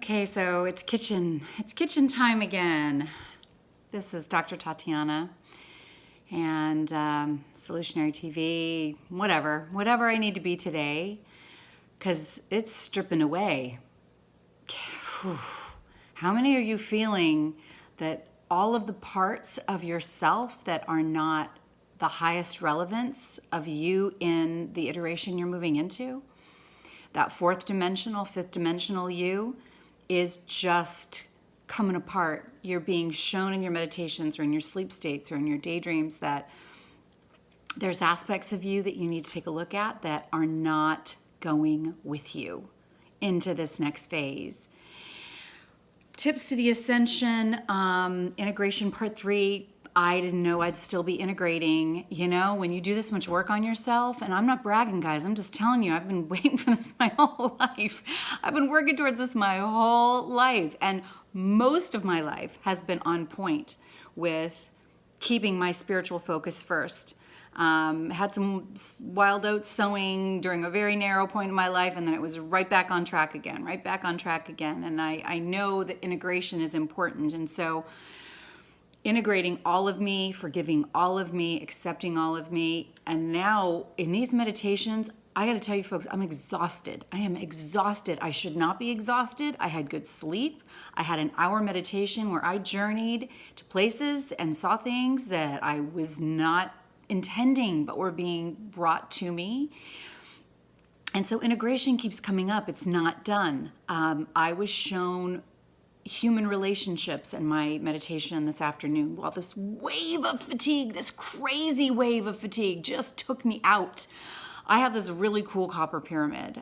Okay, so it's kitchen time again. This is Dr. Tatiana and Solutionary TV, whatever I need to be today, because it's stripping away. How many are you feeling that all of the parts of yourself that are not the highest relevance of you in the iteration you're moving into? That fourth dimensional, fifth dimensional you is just coming apart. You're being shown in your meditations or in your sleep states or in your daydreams that there's aspects of you that you need to take a look at that are not going with you into this next phase. Tips to the Ascension, integration part 3. I didn't know I'd still be integrating. You know, when you do this much work on yourself, and I'm not bragging, guys, I'm just telling you, I've been waiting for this my whole life. I've been working towards this my whole life, and most of my life has been on point with keeping my spiritual focus first. Had some wild oats sowing during a very narrow point in my life, and then it was right back on track again. And I know that integration is important, and so integrating all of me, forgiving all of me, accepting all of me. And now in these meditations, I got to tell you folks, I'm exhausted. I am exhausted. I should not be exhausted. I had good sleep. I had an hour meditation where I journeyed to places and saw things that I was not intending, but were being brought to me. And so integration keeps coming up. It's not done. I was shown human relationships in my meditation this afternoon. While this wave of fatigue, this crazy wave of fatigue just took me out. I have this really cool copper pyramid.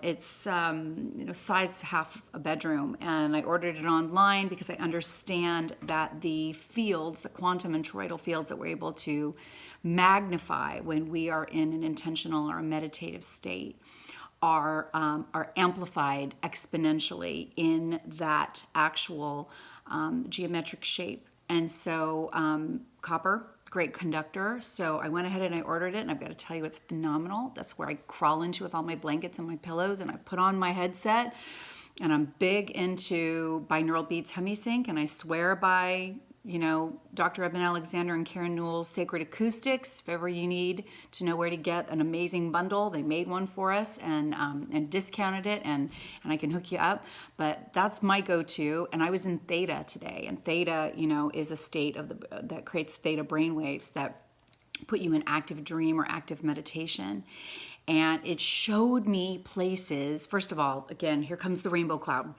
It's size of half a bedroom, and I ordered it online because I understand that the fields, the quantum and toroidal fields that we're able to magnify when we are in an intentional or a meditative state, are amplified exponentially in that actual geometric shape. And so copper, great conductor. So I went ahead and I ordered it, and I've got to tell you, it's phenomenal. That's where I crawl into with all my blankets and my pillows, and I put on my headset, and I'm big into binaural beats HemiSync, and I swear by Dr. Eben Alexander and Karen Newell's Sacred Acoustics. If ever you need to know where to get an amazing bundle, they made one for us and discounted it, and I can hook you up. But that's my go-to. And I was in Theta today, and Theta, is a state of that creates theta brainwaves that put you in active dream or active meditation. And it showed me places. First of all, again, here comes the rainbow cloud.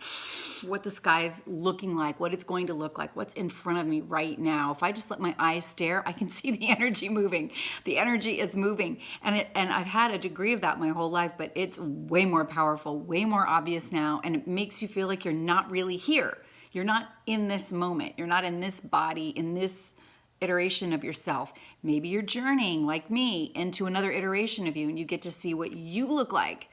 What the sky's looking like, what it's going to look like, what's in front of me right now. If I just let my eyes stare, I can see the energy moving. The energy is moving. And I've had a degree of that my whole life, but it's way more powerful, way more obvious now. And it makes you feel like you're not really here. You're not in this moment. You're not in this body, in this iteration of yourself. Maybe you're journeying like me into another iteration of you, and you get to see what you look like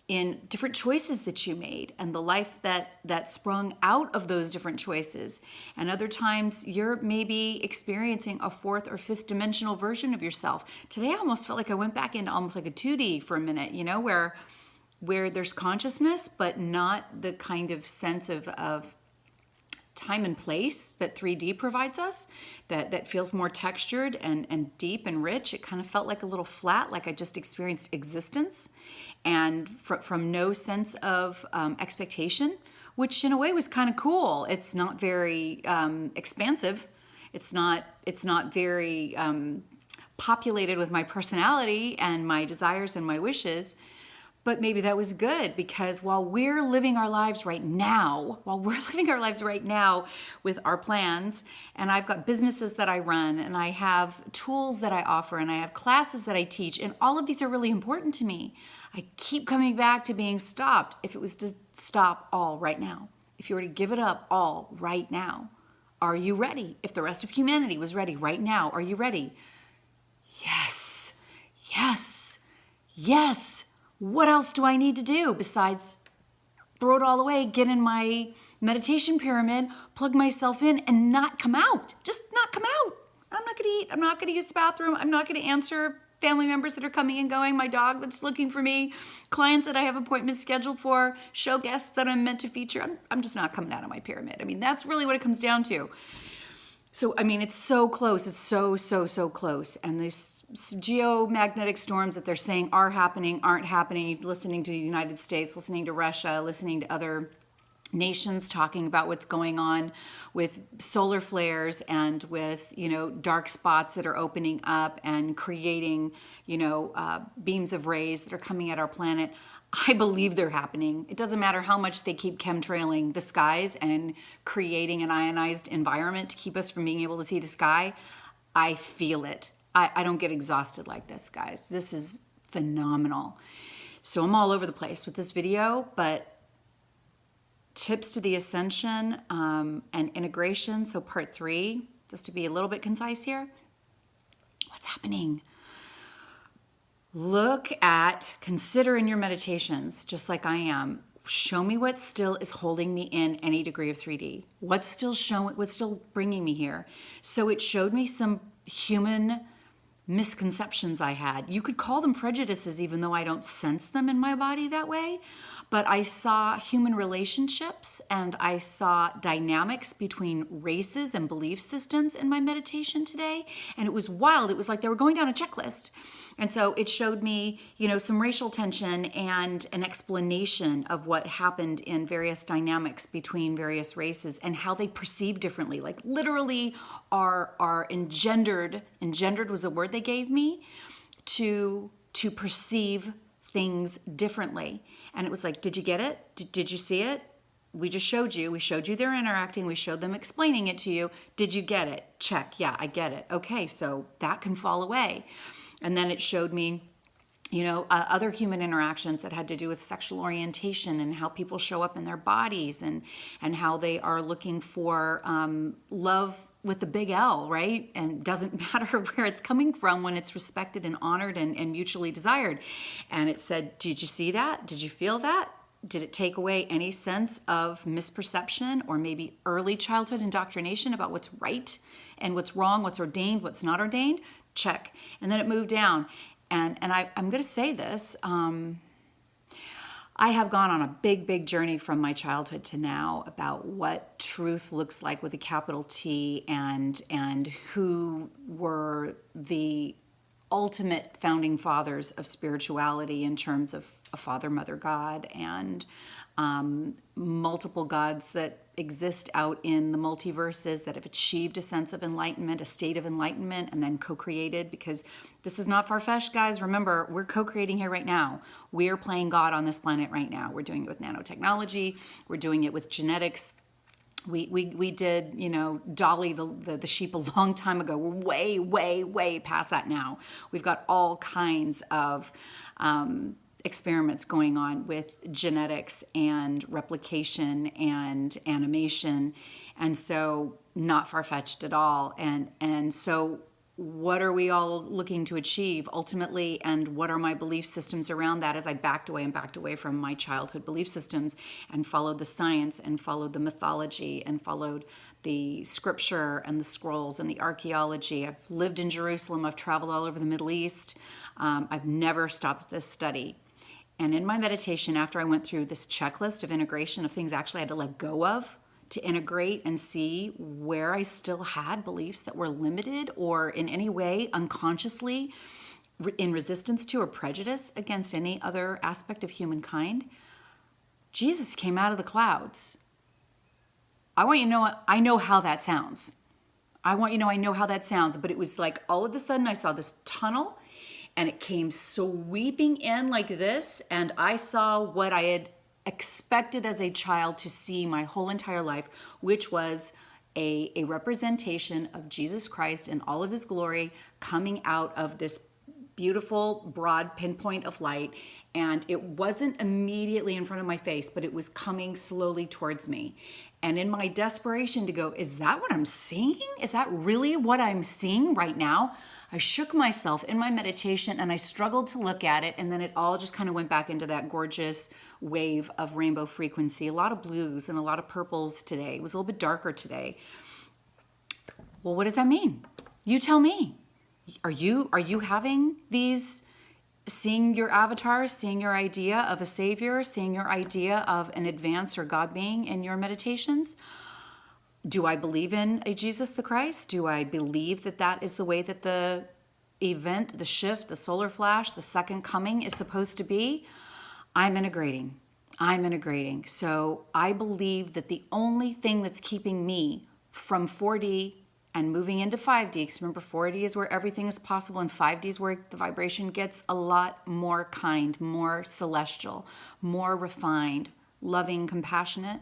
in different choices that you made and the life that sprung out of those different choices. And other times you're maybe experiencing a fourth or fifth dimensional version of yourself. Today I almost felt like I went back into almost like a 2D for a minute, where there's consciousness, but not the kind of sense of time and place that 3D provides us, that feels more textured and deep and rich. It kind of felt like a little flat, like I just experienced existence, and from no sense of expectation, which in a way was kind of cool. It's not very expansive. It's not very populated with my personality and my desires and my wishes. But maybe that was good, because while we're living our lives right now with our plans, and I've got businesses that I run, and I have tools that I offer, and I have classes that I teach, and all of these are really important to me, I keep coming back to being stopped. If it was to stop all right now, if you were to give it up all right now, are you ready? If the rest of humanity was ready right now, are you ready? Yes, yes, yes. What else do I need to do besides throw it all away, get in my meditation pyramid, plug myself in, and not come out? Just not come out. I'm not going to eat. I'm not going to use the bathroom. I'm not going to answer family members that are coming and going, my dog that's looking for me, clients that I have appointments scheduled for, show guests that I'm meant to feature. I'm just not coming out of my pyramid. I mean, that's really what it comes down to. So, I mean, it's so close. It's so close. And these geomagnetic storms that they're saying are happening, aren't happening, listening to the United States, listening to Russia, listening to other nations talking about what's going on with solar flares and with, dark spots that are opening up and creating, beams of rays that are coming at our planet. I believe they're happening. It doesn't matter how much they keep chemtrailing the skies and creating an ionized environment to keep us from being able to see the sky. I feel it. I don't get exhausted like this, guys. This is phenomenal. So I'm all over the place with this video, but tips to the ascension and integration. So part 3, just to be a little bit concise here. What's happening? Consider in your meditations, just like I am, show me what still is holding me in any degree of 3D. What's still bringing me here? So it showed me some human misconceptions I had. You could call them prejudices, even though I don't sense them in my body that way. But I saw human relationships and I saw dynamics between races and belief systems in my meditation today. And it was wild. It was like they were going down a checklist. And so it showed me, some racial tension and an explanation of what happened in various dynamics between various races and how they perceive differently, like literally are engendered was a word they gave me, to perceive things differently. And it was like, did you get it? Did you see it? We just showed you. We showed you they're interacting. We showed them explaining it to you. Did you get it? Check. Yeah, I get it. Okay, so that can fall away. And then it showed me, other human interactions that had to do with sexual orientation and how people show up in their bodies and how they are looking for love with the big L, right? And doesn't matter where it's coming from when it's respected and honored and mutually desired. And it said, did you see that? Did you feel that? Did it take away any sense of misperception or maybe early childhood indoctrination about what's right and what's wrong, what's ordained, what's not ordained? Check. And then it moved down. And I'm going to say this. I have gone on a big journey from my childhood to now about what truth looks like with a capital T and who were the ultimate founding fathers of spirituality in terms of a Father, Mother, God, and multiple gods that exist out in the multiverses that have achieved a sense of enlightenment, a state of enlightenment, and then co-created, because this is not far-fetched, guys. Remember, we're co-creating here right now. We are playing God on this planet right now. We're doing it with nanotechnology. We're doing it with genetics. We did, Dolly the sheep a long time ago. We're way past that now. We've got all kinds of experiments going on with genetics and replication and animation, and so not far-fetched at all. And so what are we all looking to achieve ultimately, and what are my belief systems around that as I backed away from my childhood belief systems and followed the science and followed the mythology and followed the scripture and the scrolls and the archaeology. I've lived in Jerusalem. I've traveled all over the Middle East. I've never stopped at this study. And in my meditation, after I went through this checklist of integration of things actually I had to let go of to integrate and see where I still had beliefs that were limited or in any way unconsciously in resistance to or prejudice against any other aspect of humankind, Jesus came out of the clouds. I want you to know, I know how that sounds. I know how that sounds, but it was like all of a sudden I saw this tunnel and it came sweeping in like this, and I saw what I had expected as a child to see my whole entire life, which was a representation of Jesus Christ in all of his glory coming out of this beautiful broad pinpoint of light. And it wasn't immediately in front of my face, but it was coming slowly towards me. And in my desperation to go, is that what I'm seeing? Is that really what I'm seeing right now? I shook myself in my meditation and I struggled to look at it. And then it all just kind of went back into that gorgeous wave of rainbow frequency. A lot of blues and a lot of purples today. It was a little bit darker today. Well, what does that mean? You tell me. Are you having these, seeing your avatars, seeing your idea of a savior, seeing your idea of an advance or God being in your meditations? Do I believe in a Jesus the Christ? Do I believe that that is the way that the event, the shift, the solar flash, the second coming is supposed to be? I'm integrating. So I believe that the only thing that's keeping me from 4D and moving into 5D, because remember 4D is where everything is possible, and 5D is where the vibration gets a lot more kind, more celestial, more refined, loving, compassionate.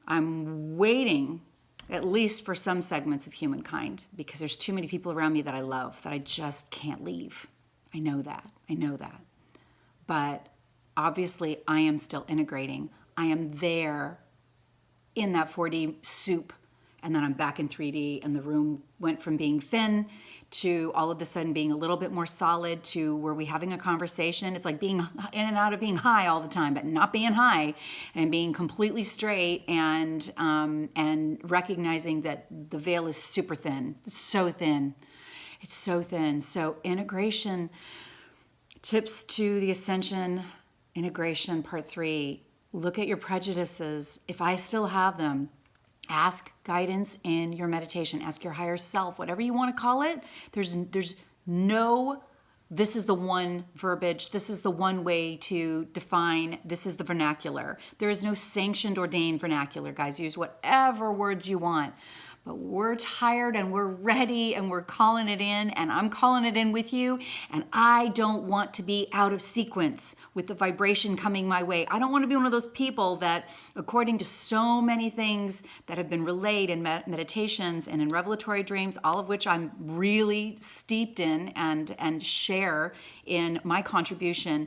I'm waiting at least for some segments of humankind, because there's too many people around me that I love that I just can't leave. I know that. But obviously I am still integrating. I am there in that 4D soup, and then I'm back in 3D, and the room went from being thin to all of a sudden being a little bit more solid, to were we having a conversation? It's like being in and out of being high all the time, but not being high, and being completely straight, and recognizing that the veil is super thin. It's so thin. So integration, tips to the Ascension integration part 3. Look at your prejudices. If I still have them, ask guidance in your meditation. Ask your higher self, whatever you want to call it. There's no, this is the one verbiage, this is the one way to define, this is the vernacular. There is no sanctioned, ordained vernacular, guys. Use whatever words you want. But we're tired and we're ready and we're calling it in, and I'm calling it in with you. And I don't want to be out of sequence with the vibration coming my way. I don't want to be one of those people that, according to so many things that have been relayed in meditations and in revelatory dreams, all of which I'm really steeped in and share in my contribution.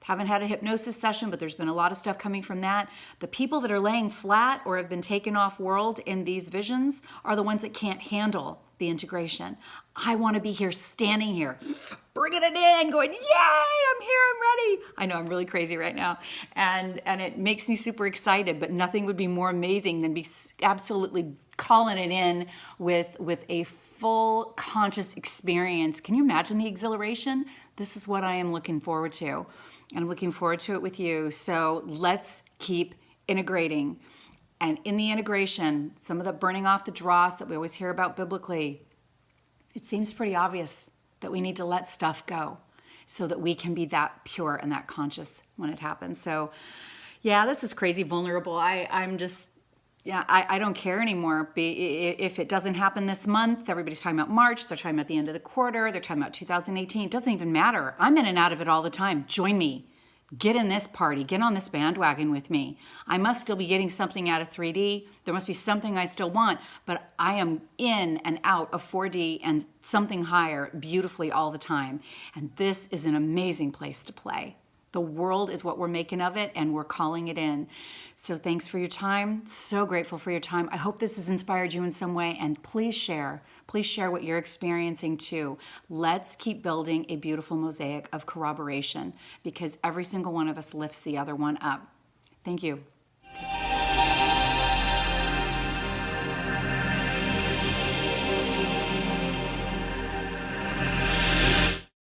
Haven't had a hypnosis session, but there's been a lot of stuff coming from that. The people that are laying flat or have been taken off world in these visions are the ones that can't handle the integration. I want to be here, standing here, bringing it in, going, yay, I'm here, I'm ready. I know I'm really crazy right now. And it makes me super excited, but nothing would be more amazing than be absolutely calling it in with a full conscious experience. Can you imagine the exhilaration? This is what I am looking forward to. And I'm looking forward to it with you. So let's keep integrating. And in the integration, some of the burning off the dross that we always hear about biblically, it seems pretty obvious that we need to let stuff go so that we can be that pure and that conscious when it happens. So yeah, this is crazy vulnerable. I'm just, yeah, I don't care anymore. If it doesn't happen this month, everybody's talking about March, they're talking about the end of the quarter, they're talking about 2018. It doesn't even matter. I'm in and out of it all the time. Join me. Get in this party. Get on this bandwagon with me. I must still be getting something out of 3D. There must be something I still want, but I am in and out of 4D and something higher beautifully all the time. And this is an amazing place to play. The world is what we're making of it, and we're calling it in. So thanks for your time. So grateful for your time. I hope this has inspired you in some way, and please share. Please share what you're experiencing too. Let's keep building a beautiful mosaic of corroboration, because every single one of us lifts the other one up. Thank you.